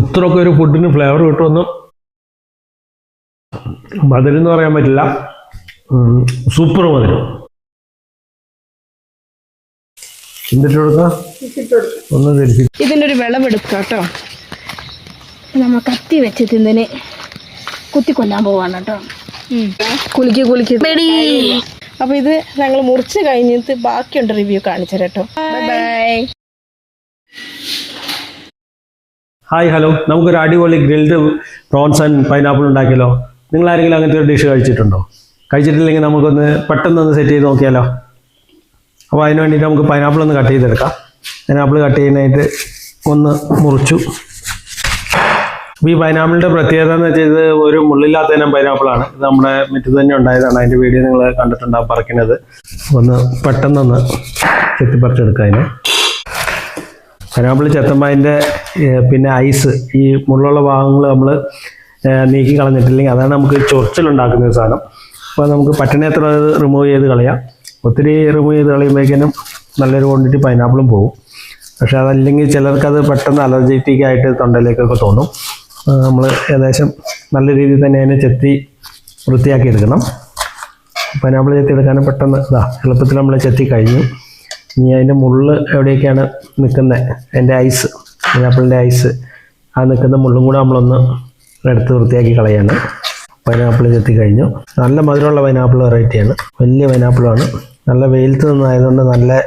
ഇത്രയൊക്കെ ഒരു ഫുഡിന് ഫ്ലേവർ കിട്ടുമെന്ന് മധുരം എന്ന് പറയാൻ പറ്റില്ല. സൂപ്പർ മധുരം. എന്നിട്ട് കൊടുക്കാം, ഒന്ന് തിരിച്ച് ഇതിൻ്റെ ഒരു വിളവെടുക്കാം കേട്ടോ. നമ്മൾ കത്തി വെച്ചിട്ട് ഇതിനെ കുത്തിക്കൊല്ലാൻ പോവാണ് കേട്ടോ. കുലുക്കി പേടി. അപ്പോൾ ഇത് ഞങ്ങൾ മുറിച്ച് കഴിഞ്ഞിട്ട് ബാക്കിയുണ്ട് റിവ്യൂ കാണിച്ചു കേട്ടോ. ബൈ. ഹായ് ഹലോ, നമുക്കൊരു അടിപൊളി ഗ്രിൽഡ് പ്രോൺസ് ആൻഡ് പൈനാപ്പിൾ ഉണ്ടാക്കിയല്ലോ. നിങ്ങൾ ആരെങ്കിലും അങ്ങനത്തെ ഒരു ഡിഷ് കഴിച്ചിട്ടുണ്ടോ? കഴിച്ചിട്ടില്ലെങ്കിൽ നമുക്കൊന്ന് പെട്ടെന്നൊന്ന് സെറ്റ് ചെയ്ത് നോക്കിയാലോ. അപ്പോൾ അതിന് വേണ്ടിയിട്ട് നമുക്ക് പൈനാപ്പിൾ ഒന്ന് കട്ട് ചെയ്തെടുക്കാം. പൈനാപ്പിൾ കട്ട് ചെയ്യാനായിട്ട് ഒന്ന് മുറിച്ചു. അപ്പോൾ ഈ പൈനാപ്പിളിൻ്റെ പ്രത്യേകത എന്ന് വെച്ചാൽ ഇത് ഒരു മുള്ളില്ലാത്ത ഇനം പൈനാപ്പിളാണ്. ഇത് നമ്മുടെ മുറ്റത്ത് തന്നെ ഉണ്ടായതാണ്. അതിൻ്റെ വീഡിയോ നിങ്ങൾ കണ്ടിട്ടുണ്ടാകും പറിക്കുന്നത്. ഒന്ന് പെട്ടെന്നൊന്ന് ചെത്തിപ്പറിച്ചെടുക്കുക. അതിന് പൈനാപ്പിൾ ചെത്തുമ്പോൾ അതിൻ്റെ പിന്നെ ഐസ്, ഈ മുള്ളുള്ള ഭാഗങ്ങൾ നമ്മൾ നീക്കി കളഞ്ഞിട്ടില്ലെങ്കിൽ അതാണ് നമുക്ക് ചൊറിച്ചിലുണ്ടാക്കുന്ന സാധനം. അപ്പോൾ നമുക്ക് പറ്റുന്നത്ര അത് റിമൂവ് ചെയ്ത് കളയാം. ഒത്തിരി റിമൂവ് ചെയ്ത് കളയുമ്പോഴേക്കും നല്ലൊരു ക്വാണ്ടിറ്റി പൈനാപ്പിളും പോകും. പക്ഷേ അതല്ലെങ്കിൽ ചിലർക്കത് പെട്ടെന്ന് അലർജറ്റിക് ആയിട്ട് തൊണ്ടയിലേക്കൊക്കെ തോന്നും. നമ്മൾ ഏകദേശം നല്ല രീതിയിൽ തന്നെ അതിനെ ചെത്തി വൃത്തിയാക്കി എടുക്കണം. പൈനാപ്പിൾ ചെത്തി എടുക്കാനും പെട്ടെന്ന് എളുപ്പത്തിൽ നമ്മൾ ചെത്തി കഴിഞ്ഞു. ഇനി അതിൻ്റെ മുള്ള് എവിടെയൊക്കെയാണ് നിൽക്കുന്നത്, അതിൻ്റെ ഐസ്, പൈനാപ്പിളിൻ്റെ ഐസ്, ആ നിൽക്കുന്ന മുള്ളും കൂടെ നമ്മളൊന്ന് എടുത്ത് വൃത്തിയാക്കി കളയാണ്. പൈനാപ്പിൾ ചെത്തി കഴിഞ്ഞു. നല്ല മധുരമുള്ള പൈനാപ്പിൾ വെറൈറ്റിയാണ്. വലിയ പൈനാപ്പിളാണ്. നല്ല വെയിലത്ത് നിന്നായതുകൊണ്ട് നല്ല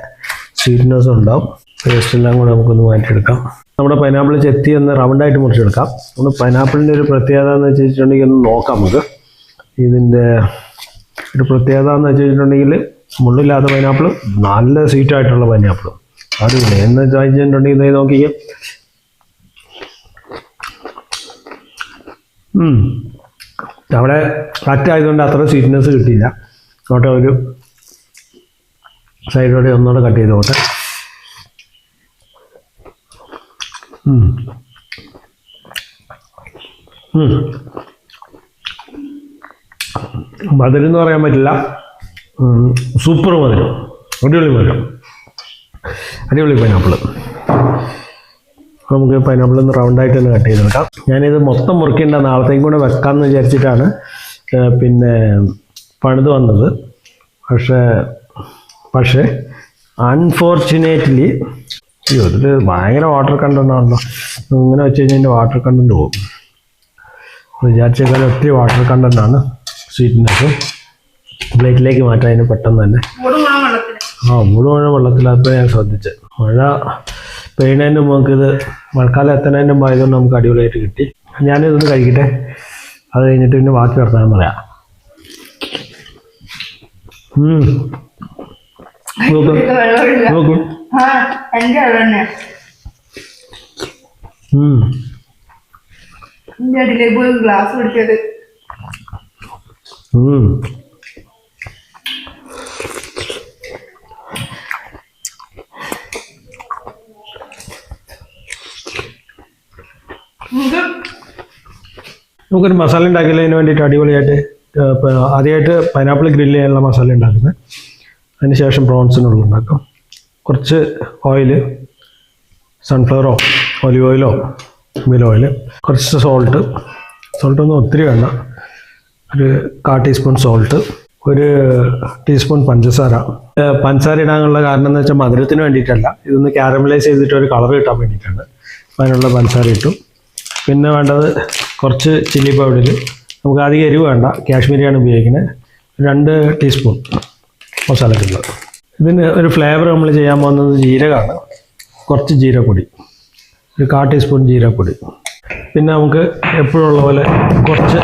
സ്വീറ്റ്നെസ്സും ഉണ്ടാവും. പേസ്റ്റ് എല്ലാം കൂടെ നമുക്കൊന്ന് മാറ്റിയെടുക്കാം. നമ്മുടെ പൈനാപ്പിൾ ചെത്തി ഒന്ന് റൗണ്ടായിട്ട് മുറിച്ചെടുക്കാം. നമ്മൾ പൈനാപ്പിളിൻ്റെ ഒരു പ്രത്യേകത എന്ന് വെച്ചിട്ടുണ്ടെങ്കിൽ ഒന്ന് നോക്കാം നമുക്ക്. ഇതിൻ്റെ ഒരു പ്രത്യേകത എന്ന് വെച്ചിട്ടുണ്ടെങ്കിൽ മുള്ളില്ലാത്ത പൈനാപ്പിൾ, നല്ല സ്വീറ്റായിട്ടുള്ള പൈനാപ്പിളും അടിപൊളി. എന്ന് വെച്ചിട്ടുണ്ടെങ്കിൽ ഇത് നോക്കിക്കാം. അവിടെ കറ്റായതുകൊണ്ട് അത്ര സ്വീറ്റ്നെസ് കിട്ടിയില്ല. നോട്ടെ ഒരു സൈഡോടെ ഒന്നുകൂടെ കട്ട് ചെയ്ത് നോട്ടെ. മധുരം എന്ന് പറയാൻ പറ്റില്ല. സൂപ്പർ മധുരം, അടിപൊളി മധുരം, അടിപൊളി പൈനാപ്പിൾ. നമുക്ക് പൈനാപ്പിൾ ഒന്ന് റൗണ്ടായിട്ട് തന്നെ കട്ട് ചെയ്തെടുക്കാം. ഞാനിത് മൊത്തം മുറിക്കേണ്ട നാളത്തേക്കും കൂടെ വെക്കാമെന്ന് വിചാരിച്ചിട്ടാണ് പിന്നെ പണിത് വന്നത്. പക്ഷേ അൺഫോർച്ചുനേറ്റ്ലി ഇതിൽ ഭയങ്കര വാട്ടർ കണ്ടൻ്റ് ആണല്ലോ. ഇങ്ങനെ വെച്ച് കഴിഞ്ഞാൽ ഇതിൻ്റെ വാട്ടർ കണ്ടൻറ്റ് പോകും. വിചാരിച്ചേക്കാൾ ഒത്തിരി വാട്ടർ കണ്ടൻ്റാണ്. സ്വീറ്റ്നെസ് പ്ലേറ്റിലേക്ക് മാറ്റാൻ അതിന് പെട്ടെന്ന് തന്നെ. മൂന്ന് വെള്ളത്തിലപ്പോൾ ഞാൻ ശ്രദ്ധിച്ചത്. മഴ പെയ്യുന്നതിന് മുമ്പ് നമുക്കിത് മഴക്കാലം എത്തുന്നതിന് മുമ്പ് ആയതുകൊണ്ട് നമുക്ക് അടിപൊളിയായിട്ട് കിട്ടി. ഞാനിതൊന്ന് കഴിക്കട്ടെ. അത് കഴിഞ്ഞിട്ട് പിന്നെ ബാക്കി വർത്താനം പറയാം. നോക്കൂ ഗ്ലാസ് പിടിച്ചത്. നമുക്കൊരു മസാല ഉണ്ടാക്കിയതിന് വേണ്ടിയിട്ട് അടിപൊളിയായിട്ട് ആദ്യമായിട്ട് പൈനാപ്പിൾ ഗ്രില്ല് ചെയ്യാനുള്ള മസാല ഉണ്ടാക്കുന്നത്. അതിന് ശേഷം പ്രോൺസിനുള്ള ഉണ്ടാക്കും. കുറച്ച് ഓയിൽ, സൺഫ്ലവറോ ഒലിവ് ഓയിലോ മിൽ ഓയിൽ, കുറച്ച് സോൾട്ടൊന്നും ഒത്തിരി വേണ്ട. ഒരു 1/4 ടീസ്പൂൺ സോൾട്ട്, ഒരു ടീസ്പൂൺ പഞ്ചസാര. പഞ്ചസാര ഇടാനുള്ള കാരണം എന്ന് വെച്ചാൽ മധുരത്തിന് വേണ്ടിയിട്ടല്ല, ഇതൊന്ന് കാരമലൈസ് ചെയ്തിട്ട് ഒരു കളർ കിട്ടാൻ വേണ്ടിയിട്ടാണ്. അതിനുള്ള പഞ്ചസാര ഇട്ടു. പിന്നെ വേണ്ടത് കുറച്ച് ചില്ലി പൗഡർ. നമുക്ക് അധികം എരിവ് വേണ്ട, കാശ്മീരിയാണ് ഉപയോഗിക്കുന്നത്. 2 ടീസ്പൂൺ മസാലക്കുള്ളത്. ഇതിന് ഒരു ഫ്ലേവർ നമ്മൾ ചെയ്യാൻ പോകുന്നത് ജീരകമാണ്. കുറച്ച് ജീരകപ്പൊടി, ഒരു 1/4 ടീസ്പൂൺ ജീരകപ്പൊടി. പിന്നെ നമുക്ക് എപ്പോഴുള്ള പോലെ കുറച്ച്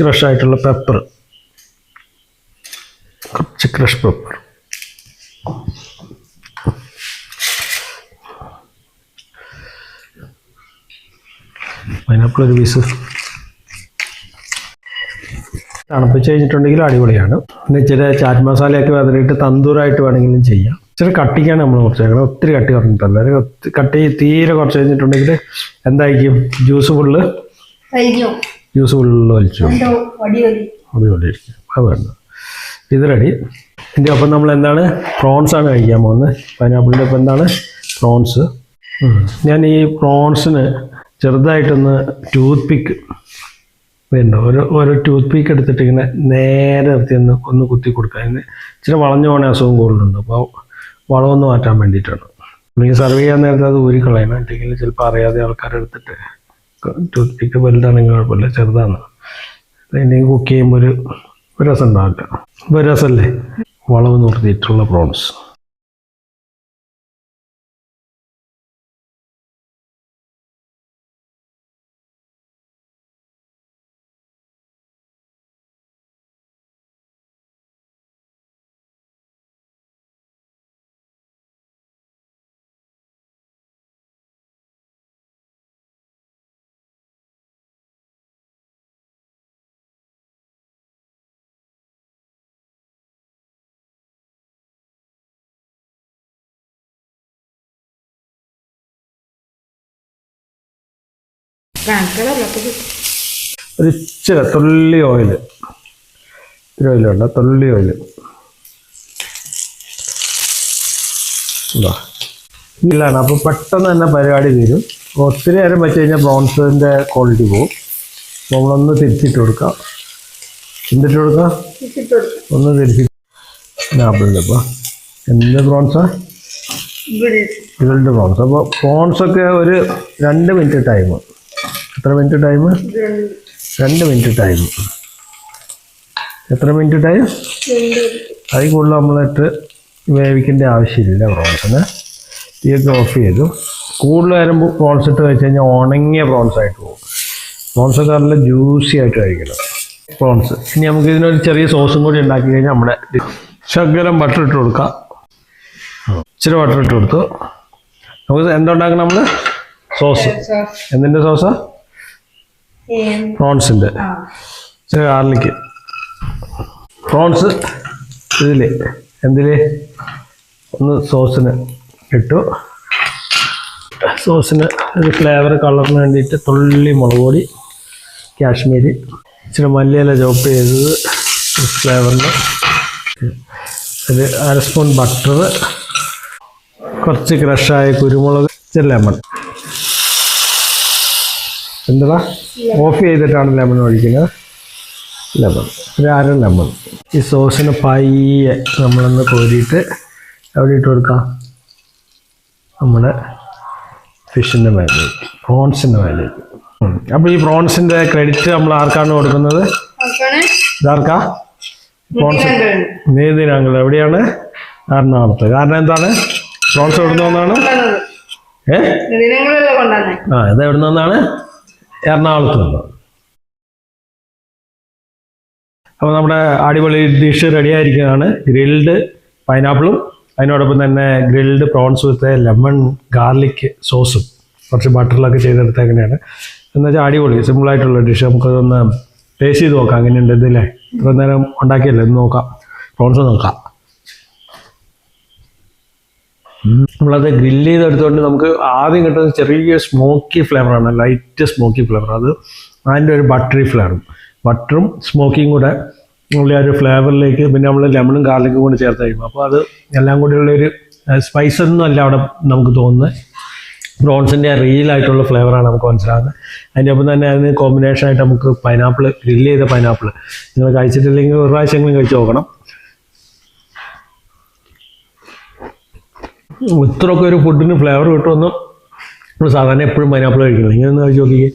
ക്രഷായിട്ടുള്ള പെപ്പർ, കുറച്ച് ക്രഷ് പെപ്പർ. പൈനാപ്പിൾ ഒരു പീസ്. തണുപ്പിച്ച് കഴിഞ്ഞിട്ടുണ്ടെങ്കിലും അടിപൊളിയാണ്. പിന്നെ ഇച്ചിരി ചാറ്റ് മസാലയൊക്കെ അതിലിട്ട് തന്തൂറായിട്ട് വേണമെങ്കിലും ചെയ്യാം. ഇച്ചിരി കട്ടിക്കാണ് നമ്മൾ കുറച്ചേക്കണം. ഒത്തിരി കട്ടി പറഞ്ഞിട്ടല്ല, കട്ടി തീരെ കുറച്ച് കഴിഞ്ഞിട്ടുണ്ടെങ്കിൽ എന്തായിരിക്കും, ജ്യൂസ് ഫുള്ള് വലിച്ചു അടിപൊളിയായിരിക്കും. അത് വേണ്ട. ഇത് റെഡി. ഇതിൻ്റെ ഒപ്പം നമ്മൾ എന്താണ്, പ്രോൺസാണ് കഴിക്കാൻ പോകുന്നത്. പൈനാപ്പിളിൻ്റെ ഒപ്പം എന്താണ്, പ്രോൺസ്. ഞാൻ ഈ പ്രോൺസിന് ചെറുതായിട്ടൊന്ന് ടൂത്ത് പിക്ക് വേണ്ട ഒരു ടൂത്ത് പിക്ക് എടുത്തിട്ട് ഇങ്ങനെ നേരെ നിർത്തി ഒന്ന് കുത്തി കൊടുക്കുക. അതിന് ഇച്ചിരി വളഞ്ഞു പോകണ അസുഖം കൂടുതലുണ്ട്. അപ്പോൾ വളമൊന്ന് മാറ്റാൻ വേണ്ടിയിട്ടാണ്. അല്ലെങ്കിൽ സർവ് ചെയ്യാൻ നേരത്തെ അത് ഊരിക്കളയണം. അല്ലെങ്കിൽ ചിലപ്പോൾ അറിയാതെ ആൾക്കാരെടുത്തിട്ട് ടൂത്ത് പിക്ക് വലുതാണെങ്കിൽ കുഴപ്പമില്ല, ചെറുതാണ് അല്ലെങ്കിൽ കുക്ക് ചെയ്യുമ്പോൾ ഒരു രസം ഉണ്ടാവില്ല. ഇപ്പോൾ രസമല്ലേ വളവ് നിർത്തിയിട്ടുള്ള പ്രോൺസ്. ഒരു ഇച്ചിരി തുള്ളി ഓയിൽ, ഇത്തിരി ഓയിലുണ്ട്, തുള്ളി ഓയിൽ ഇല്ലാണ്. അപ്പോൾ പെട്ടെന്ന് തന്നെ പരിപാടി തീരും. ഒത്തിരി നേരം വെച്ച് കഴിഞ്ഞാൽ പ്രോൺസിൻ്റെ ക്വാളിറ്റി പോകും. അപ്പോൾ നമ്മളൊന്ന് തിരിച്ചിട്ട് കൊടുക്കാം. എന്തിട്ട് കൊടുക്കാം? ഒന്ന് തിരിച്ചിട്ട് ആപ്പിളിൻ്റെ. ഇപ്പോൾ എന്ത് പ്രോൺസാണ്? Grilled prawns. അപ്പോൾ പ്രോൺസൊക്കെ ഒരു 2 മിനിറ്റ് ടൈം. എത്ര മിനിറ്റ് ടൈം? 2 minute time. എത്ര മിനിറ്റ് ടൈം? അതിൽ കൂടുതൽ നമ്മളിട്ട് വേവിക്കേണ്ട ആവശ്യമില്ല പ്രോൺസിന്. തീയൊക്കെ ഓഫ് ചെയ്തു. കൂടുതൽ നേരം പ്രോൺസ് ഇട്ട് വെച്ച് കഴിഞ്ഞാൽ ഉണങ്ങിയ പ്രോൺസ് ആയിട്ട് പോകും. പ്രോൺസൊക്കെ നല്ല ജ്യൂസി ആയിട്ട് കഴിക്കണം പ്രോൺസ്. ഇനി നമുക്ക് ഇതിനൊരു ചെറിയ സോസും കൂടി ഉണ്ടാക്കി കഴിഞ്ഞാൽ നമ്മുടെ ശകലം ബട്ടർ ഇട്ട് കൊടുക്കാം. ഇച്ചിരി ബട്ടർ ഇട്ട് കൊടുത്തു. നമുക്ക് എന്തുണ്ടാക്കണം? നമ്മൾ സോസ്. എന്തിൻ്റെ സോസാ? പ്രോൺസിൻ്റെ. ഇച്ചിരി ഗാർലിക്ക്. പ്രോൺസ് ഇതിൽ ഒന്ന് സോസിന് ഇട്ടു. സോസിന് ഒരു ഫ്ലേവർ കളറിന് വേണ്ടിയിട്ട് തുള്ളി മുളക് പൊടി, കാശ്മീരി, ഇച്ചിരി മല്ലിയില ചോപ്പ് ചെയ്തത് ഫ്ലേവറിന്, ഒരു 1/2 സ്പൂൺ ബട്ടർ, കുറച്ച് ക്രഷായ കുരുമുളക്, ഇച്ചിരി ലെമൺ. എന്താ ഓഫ് ചെയ്തിട്ടാണ് ലെമൺ ഒഴിക്കുന്നത്. ലെമൺ ഒരു 1/2 ലെമൺ. ഈ സോസിന് പയ്യെ നമ്മളൊന്ന് കോരിയിട്ട് എവിടെ ഇട്ട് കൊടുക്കാം? നമ്മുടെ ഫിഷിൻ്റെ മേലേക്ക്, പ്രോൺസിൻ്റെ മേലേക്ക്. അപ്പോൾ ഈ പ്രോൺസിൻ്റെ ക്രെഡിറ്റ് നമ്മൾ ആർക്കാണ് കൊടുക്കുന്നത്? ഇതാർക്കാ? പ്രോൺസ് നീതിനാങ്കൾ. എവിടെയാണ്? എറണാകുളത്ത്. കാരണം എന്താണ്? പ്രോൺസ് എവിടെ നിന്നാണ്? ഇത് എവിടെ നിന്നാണ്? എറണാകുളത്ത് നിന്നാണ്. അപ്പോൾ നമ്മുടെ അടിപൊളി ഡിഷ് റെഡി ആയിരിക്കുകയാണ്. ഗ്രിൽഡ് പൈനാപ്പിളും അതിനോടൊപ്പം തന്നെ ഗ്രിൽഡ് പ്രോൺസ് വിത്ത് ലെമൺ ഗാർലിക് സോസും കുറച്ച് ബട്ടറിലൊക്കെ ചെയ്തെടുത്തേക്കനെയാണ്. എന്ന് വെച്ചാൽ അടിപൊളി സിമ്പിളായിട്ടുള്ള ഡിഷ്. നമുക്കതൊന്ന് ടേസ്റ്റ് ചെയ്ത് നോക്കാം അങ്ങനെയുണ്ട്. ഇതില്ലേ ഇത്ര നേരം ഉണ്ടാക്കിയല്ലേ, ഒന്ന് നോക്കാം. പ്രോൺസ് നോക്കാം. നമ്മളത് ഗ്രില്ല് ചെയ്തെടുത്തുകൊണ്ട് നമുക്ക് ആദ്യം കിട്ടുന്നത് ചെറിയ സ്മോക്കി ഫ്ലേവറാണ്, ലൈറ്റ് സ്മോക്കി ഫ്ലേവർ. അത് അതിൻ്റെ ഒരു ബട്ടറി ഫ്ലേവറും, ബട്ടറും സ്മോക്കിയും കൂടെ ഉള്ള ഒരു ഫ്ലേവറിലേക്ക് പിന്നെ നമ്മൾ ലെമണും ഗാർലിക്കും കൂടി ചേർത്ത് കഴിയുമ്പോൾ അപ്പോൾ അത് എല്ലാം കൂടിയുള്ളൊരു സ്പൈസൊന്നും അല്ല അവിടെ നമുക്ക് തോന്നുന്നത്. പ്രോൺസിൻ്റെ റിയലായിട്ടുള്ള ഫ്ലേവറാണ് നമുക്ക് മനസ്സിലാകുന്നത്. അതിൻ്റെ ഒപ്പം തന്നെ അതിന് കോമ്പിനേഷനായിട്ട് നമുക്ക് പൈനാപ്പിൾ, ഗ്രില്ല് ചെയ്ത പൈനാപ്പിൾ നിങ്ങൾ കഴിച്ചിട്ടില്ലെങ്കിൽ ഒരു പ്രാവശ്യമെങ്കിലും കഴിച്ച് നോക്കണം. ഇത്രയൊക്കെ ഒരു ഫുഡിന് ഫ്ലേവർ കിട്ടുമെന്നും നമ്മൾ സാധാരണ എപ്പോഴും പൈനാപ്പിൾ കഴിക്കണം. ഇങ്ങനെ ഒന്ന് കഴിച്ച് നോക്കിക്കേ.